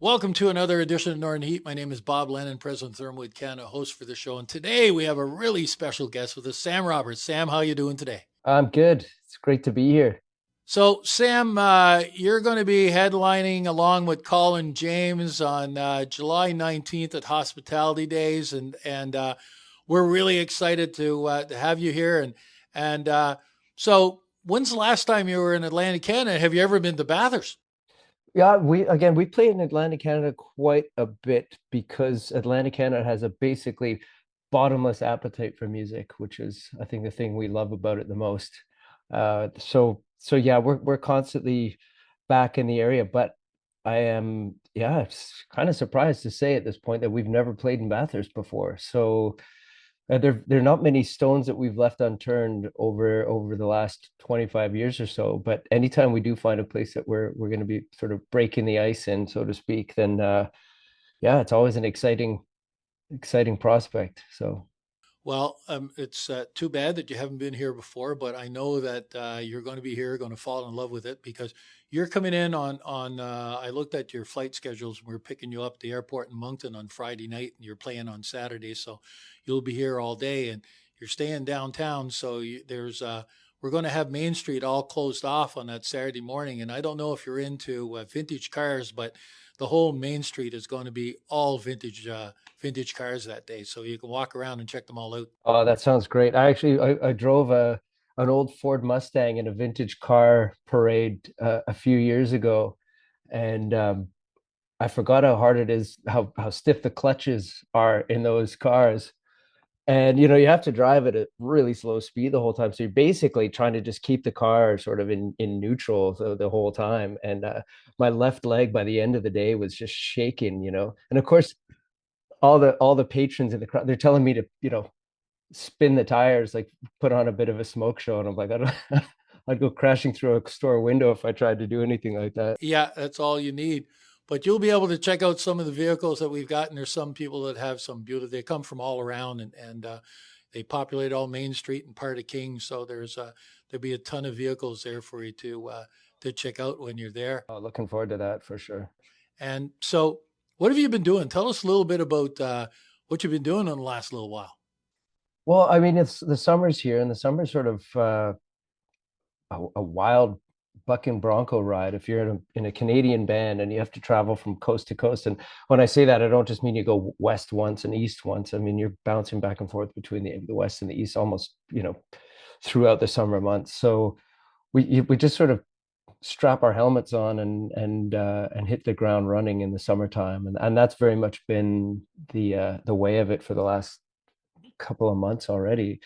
Welcome to another edition of Northern Heat. My name is Bob Lennon, President of ThermalWood Canada, host for the show. And today we have a really special guest with us, Sam Roberts. Sam, how you doing today? I'm good. It's great to be here. So, Sam, you're going to be headlining along with Colin James on July 19th at Hospitality Days, and we're really excited to have you here. And when's the last time you were in Atlantic Canada? Have you ever been to Bathurst? Yeah, we play in Atlantic Canada quite a bit because Atlantic Canada has a basically bottomless appetite for music, which is I think the thing we love about it the most. So yeah, we're constantly back in the area, but I am it's kind of surprised to say at this point that we've never played in Bathurst before. So there are not many stones that we've left unturned over the last 25 years or so. But anytime we do find a place that we're going to be sort of breaking the ice in, so to speak, then yeah, it's always an exciting prospect. So Well, it's too bad that you haven't been here before, but I know that you're going to be here, going to fall in love with it because you're coming in on. I looked at your flight schedules. We're picking you up at the airport in Moncton on Friday night, and you're playing on Saturday, so you'll be here all day, and you're staying downtown. So we're going to have Main Street all closed off on that Saturday morning, and I don't know if you're into vintage cars, but the whole Main Street is going to be all vintage cars that day, so you can walk around and check them all out. oh, that sounds great. I drove an old Ford Mustang in a vintage car parade a few years ago, and I forgot how hard it is, how stiff the clutches are in those cars. And you have to drive at a really slow speed the whole time. So you're basically trying to just keep the car sort of in neutral the whole time. And my left leg by the end of the day was just shaking. And of course, all the patrons in the crowd, they're telling me to spin the tires, like put on a bit of a smoke show. And I'm like, I don't I'd go crashing through a store window if I tried to do anything like that. Yeah, that's all you need. But you'll be able to check out some of the vehicles that we've got, and there's some people that have some beauty. They come from all around, and they populate all Main Street and part of King. So there'll be a ton of vehicles there for you to check out when you're there. Looking forward to that for sure. And so, what have you been doing? Tell us a little bit about what you've been doing in the last little while. Well, I mean, it's the summer's here, and the summer's sort of a wild bucking bronco ride if you're in a Canadian band and you have to travel from coast to coast. And when I say that, I don't just mean you go west once and east once. I mean you're bouncing back and forth between the west and the east almost, throughout the summer months. So we just sort of strap our helmets on and hit the ground running in the summertime, and that's very much been the way of it for the last couple of months already.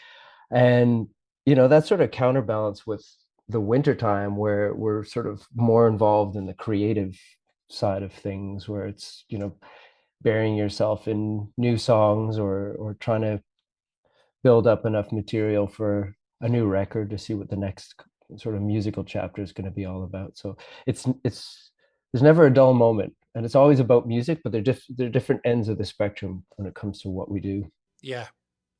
And that's sort of counterbalanced with the winter time where we're sort of more involved in the creative side of things, where it's burying yourself in new songs or trying to build up enough material for a new record to see what the next sort of musical chapter is going to be all about. So it's there's never a dull moment, and it's always about music, but they're different ends of the spectrum when it comes to what we do. Yeah.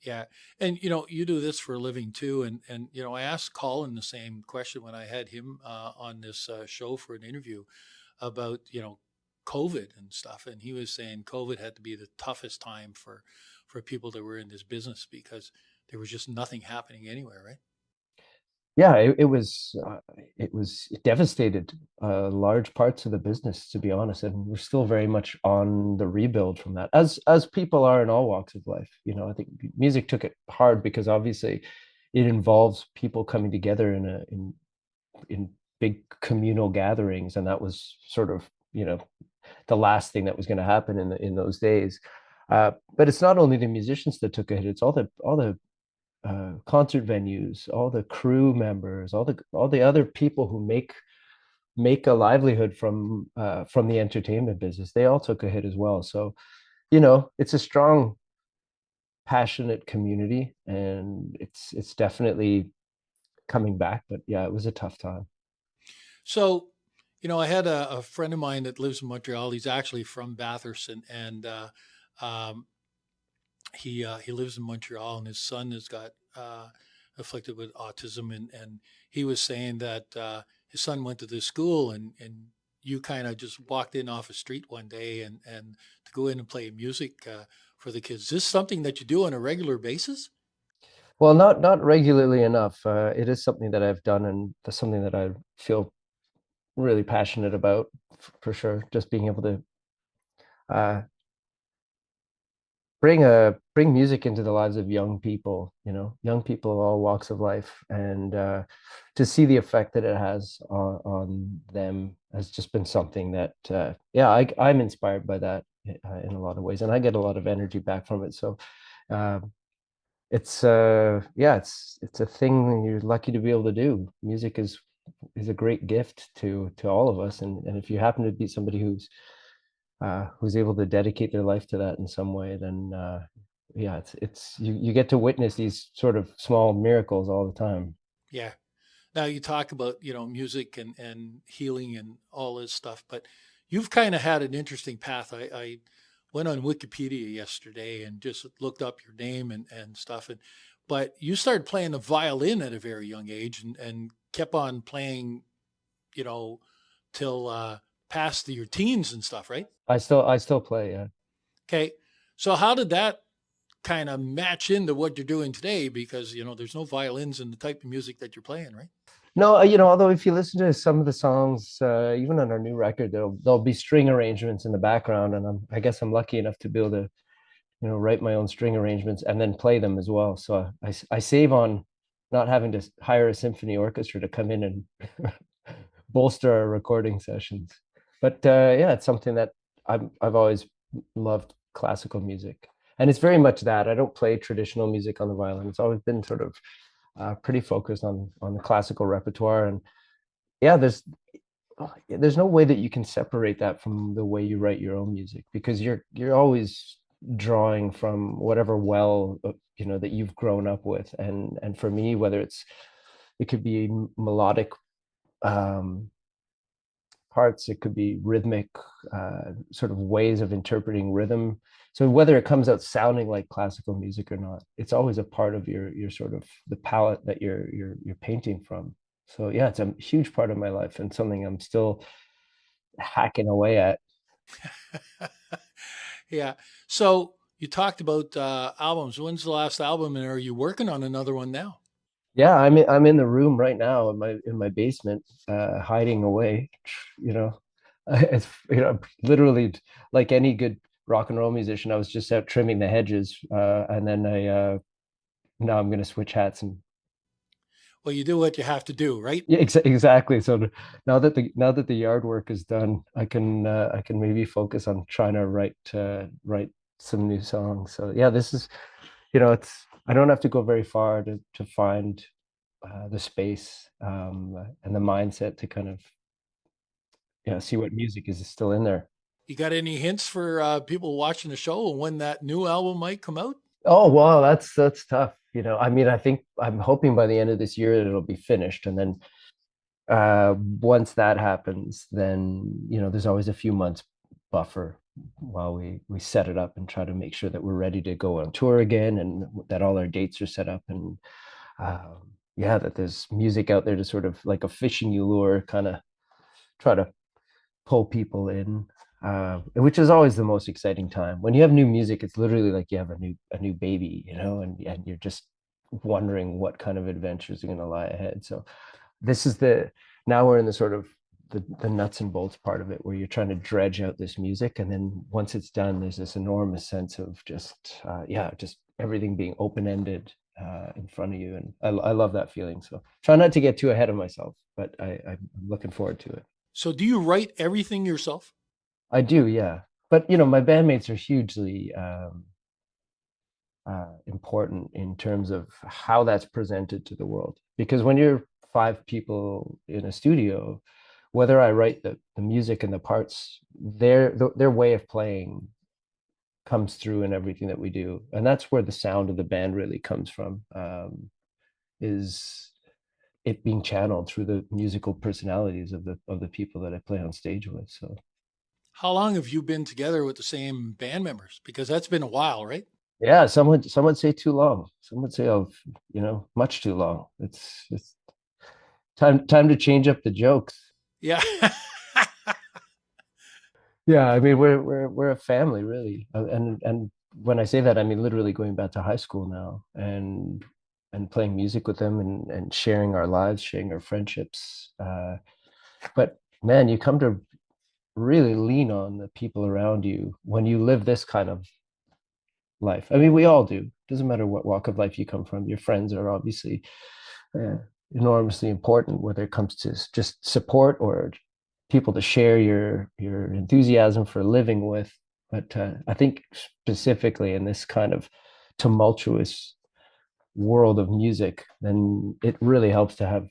Yeah. And you do this for a living too. And I asked Colin the same question when I had him on this show for an interview about, COVID and stuff. And he was saying COVID had to be the toughest time for people that were in this business because there was just nothing happening anywhere, right? Yeah, it devastated large parts of the business, to be honest, and we're still very much on the rebuild from that, as people are in all walks of life. I think music took it hard because obviously it involves people coming together in big communal gatherings, and that was sort of the last thing that was going to happen in those days. But it's not only the musicians that took a hit; it's all the concert venues, all the crew members, all the other people who make a livelihood from the entertainment business. They all took a hit as well. So, it's a strong, passionate community, and it's definitely coming back. But yeah, it was a tough time. So, I had a friend of mine that lives in Montreal. He's actually from Bathurst, and um, he lives in Montreal, and his son has got afflicted with autism, and he was saying that his son went to this school, and you kind of just walked in off a street one day and to go in and play music for the kids. Is this something that you do on a regular basis? Well, not regularly enough. It is something that I've done, and that's something that I feel really passionate about for sure. Just being able to uh, bring music into the lives of young people, young people of all walks of life, and to see the effect that it has on them has just been something that yeah, I'm inspired by that in a lot of ways, and I get a lot of energy back from it. So uh, it's yeah, it's a thing you're lucky to be able to do. Music is a great gift to all of us, and if you happen to be somebody who's able to dedicate their life to that in some way, then yeah, it's you get to witness these sort of small miracles all the time. Yeah. Now you talk about, music and healing and all this stuff, but you've kind of had an interesting path. I went on Wikipedia yesterday and just looked up your name and stuff. But you started playing the violin at a very young age and kept on playing, you know, till past your teens and stuff, right? I still play, yeah. Okay. So how did that kind of match into what you're doing today? Because, there's no violins in the type of music that you're playing, right? No, although if you listen to some of the songs, even on our new record, there'll be string arrangements in the background, and I guess I'm lucky enough to be able to, write my own string arrangements and then play them as well. So I save on not having to hire a symphony orchestra to come in and bolster our recording sessions. But yeah, it's something that I've always loved classical music, and it's very much that I don't play traditional music on the violin. It's always been sort of pretty focused on the classical repertoire, and yeah, there's no way that you can separate that from the way you write your own music because you're always drawing from whatever well that you've grown up with, and for me, whether it could be melodic um parts, it could be rhythmic sort of ways of interpreting rhythm. So whether it comes out sounding like classical music or not, it's always a part of your sort of the palette that you're painting from. So yeah, it's a huge part of my life and something I'm still hacking away at. Yeah. So you talked about albums. When's the last album, and are you working on another one now? Yeah, I'm in the room right now in my basement, hiding away. You know, it's literally like any good rock and roll musician. I was just out trimming the hedges, and then I now I'm going to switch hats and Well, you do what you have to do, right? yeah, exactly. So now that the yard work is done, I can maybe focus on trying to write some new songs. So yeah, this is it's I don't have to go very far to find the space and the mindset to kind of see what music is still in there. You got any hints for people watching the show and when that new album might come out? Oh wow, that's tough. I mean, I think I'm hoping by the end of this year that it'll be finished, and then once that happens, then there's always a few months buffer while we set it up and try to make sure that we're ready to go on tour again, and that all our dates are set up, and yeah, that there's music out there to sort of like a fishing lure, kind of try to pull people in, which is always the most exciting time. When you have new music, it's literally like you have a new baby, and you're just wondering what kind of adventures are going to lie ahead. So this is now we're in the sort of the nuts and bolts part of it where you're trying to dredge out this music, and then once it's done, there's this enormous sense of just yeah, just everything being open-ended in front of you, and I love that feeling. So try not to get too ahead of myself, but I'm looking forward to it. So do you write everything yourself? I do, yeah. But my bandmates are hugely important in terms of how that's presented to the world. Because when you're five people in a studio, whether I write the music and the parts, their way of playing comes through in everything that we do, and that's where the sound of the band really comes from. Is it being channeled through the musical personalities of the people that I play on stage with? So How long have you been together with the same band members? Because that's been a while, right? yeah, some would say too long. Some would say, oh, much too long. It's time to change up the jokes. Yeah. Yeah, I mean we're a family really, and when I say that, I mean literally going back to high school now and playing music with them and sharing our lives, sharing our friendships. But man, you come to really lean on the people around you when you live this kind of life. I mean, we all do. Doesn't matter what walk of life you come from. Your friends are obviously uh, enormously important, whether it comes to just support or people to share your enthusiasm for living with. But I think specifically in this kind of tumultuous world of music, then it really helps to have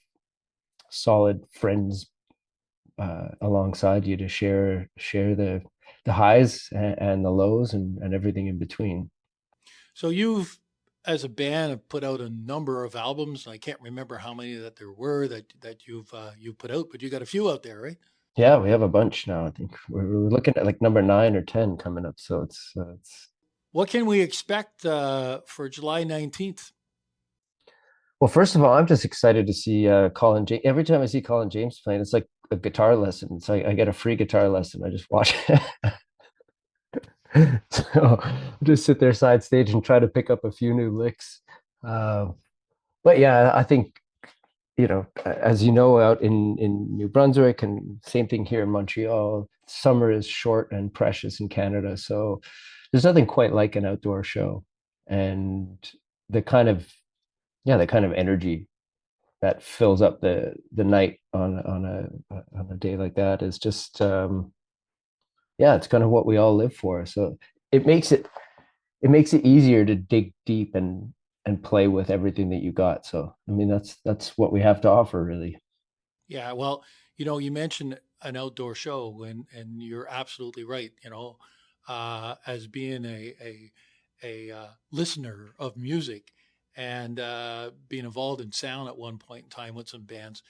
solid friends alongside you to share the highs and the lows and everything in between. So you've, as a band, have put out a number of albums. I can't remember how many that there were that you put out, but you got a few out there, right? Yeah, we have a bunch now. I think we're looking at like number 9 or 10 coming up. So it's What can we expect for July 19th? well, first of all, I'm just excited to see Colin James. Every time I see Colin James playing, it's like a guitar lesson. It's like I get a free guitar lesson. I just watch it. So I'll just sit there side stage and try to pick up a few new licks. Uh, but yeah, I think, as you know, out in New Brunswick and same thing here in Montreal, summer is short and precious in Canada. So there's nothing quite like an outdoor show. And the kind of, yeah, the kind of energy that fills up the night on a day like that is just yeah, it's kind of what we all live for. So it makes it it makes it easier to dig deep and play with everything that you got. So I mean that's what we have to offer really. Yeah, well, you mentioned an outdoor show, and you're absolutely right. As being a listener of music and being involved in sound at one point in time with some bands,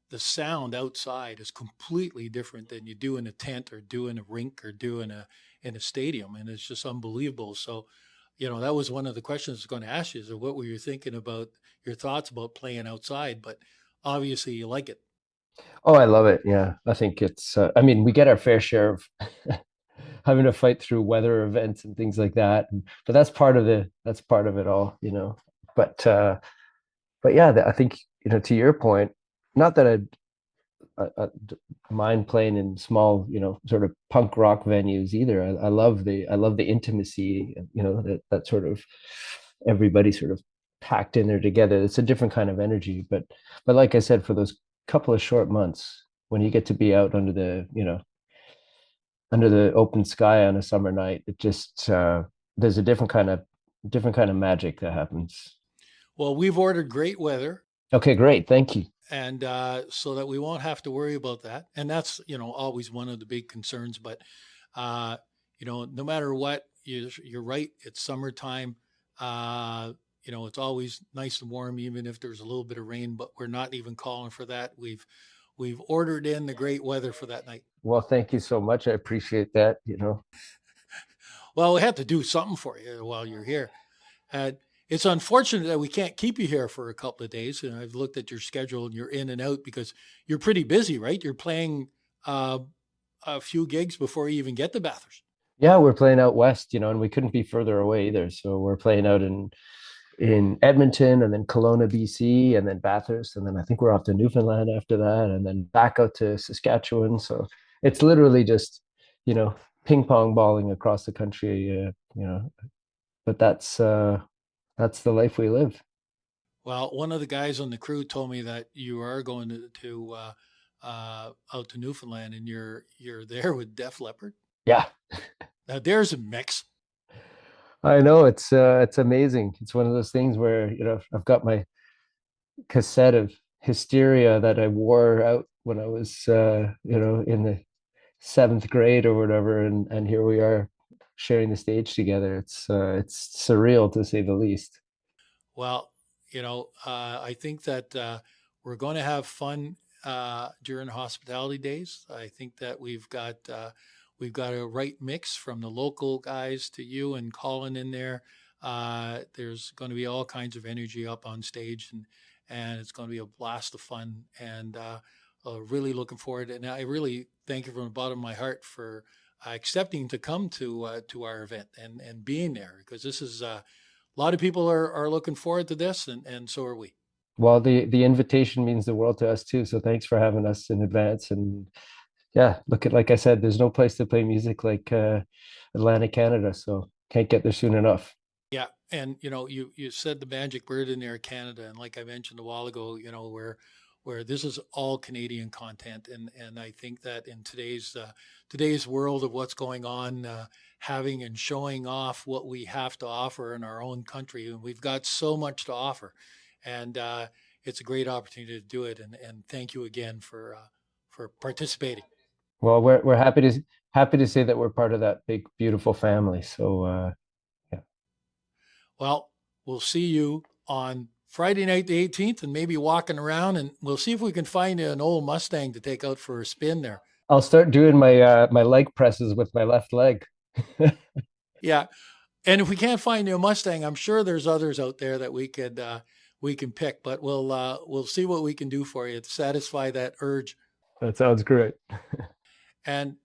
the sound outside is completely different than you do in a tent or do in a rink or do in a stadium, and it's just unbelievable. So, that was one of the questions I was going to ask you: is what were you thinking about your thoughts about playing outside? But obviously, you like it. Oh, I love it. Yeah. I think it's I mean, we get our fair share of having to fight through weather events and things like that. But that's part of it all, you know. But but yeah, I think, to your point, not that I mind playing in small, sort of punk rock venues either. I love the intimacy, that sort of everybody sort of packed in there together. It's a different kind of energy. But like I said, for those couple of short months when you get to be out under the open sky on a summer night, it just there's a different kind of magic that happens. Well, we've ordered great weather, Okay, great. Thank you. and so that we won't have to worry about that. And that's always one of the big concerns. But no matter what, you're right. It's summertime. Uh, it's always nice and warm, even if there's a little bit of rain. But we're not even calling for that. We've ordered in the great weather for that night. Well, thank you so much. I appreciate that, Well, we have to do something for you while you're here. And it's unfortunate that we can't keep you here for a couple of days. And I've looked at your schedule and you're in and out because you're pretty busy, right? You're playing uh, a few gigs before you even get to Bathurst. Yeah, we're playing out west, and we couldn't be further away either. So we're playing out in Edmonton and then Kelowna, BC, and then Bathurst, and then I think we're off to Newfoundland after that, and then back out to Saskatchewan. So it's literally just, you know, ping pong balling across the country, But that's the life we live. Well, one of the guys on the crew told me that you are going out to Newfoundland and you're there with Def Leppard. Yeah, Now there's a mix. I know it's amazing. It's one of those things where I've got my cassette of Hysteria that I wore out when I was in the seventh grade or whatever, and here we are sharing the stage together. It's surreal to say the least. Well, I think that we're going to have fun during hospitality days. I think that we've got a right mix from the local guys to you and Colin in there. There's going to be all kinds of energy up on stage, and it's going to be a blast of fun. And really looking forward. And I really thank you from the bottom of my heart for accepting to come to our event and being there, because this is a lot of people are looking forward to this, and so are we. Well, the invitation means the world to us too. So thanks for having us in advance. And yeah, look at like I said, there's no place to play music like Atlantic Canada. So can't get there soon enough. Yeah, and you said the magic word in there, Canada, and like I mentioned a while ago, where this is all Canadian content, and I think that in today's world of what's going on, having and showing off what we have to offer in our own country, and we've got so much to offer, and it's a great opportunity to do it, and thank you again for participating. Well, we're happy to say that we're part of that big beautiful family. So yeah, Well, we'll see you on Friday night, the 18th, and maybe walking around, and we'll see if we can find an old Mustang to take out for a spin there. I'll start doing my leg presses with my left leg. Yeah. And if we can't find you a Mustang, I'm sure there's others out there that we can pick, but we'll see what we can do for you to satisfy that urge. That sounds great. And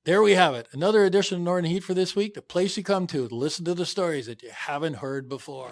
there we have it. Another edition of Northern Heat for this week, the place you come to listen to the stories that you haven't heard before.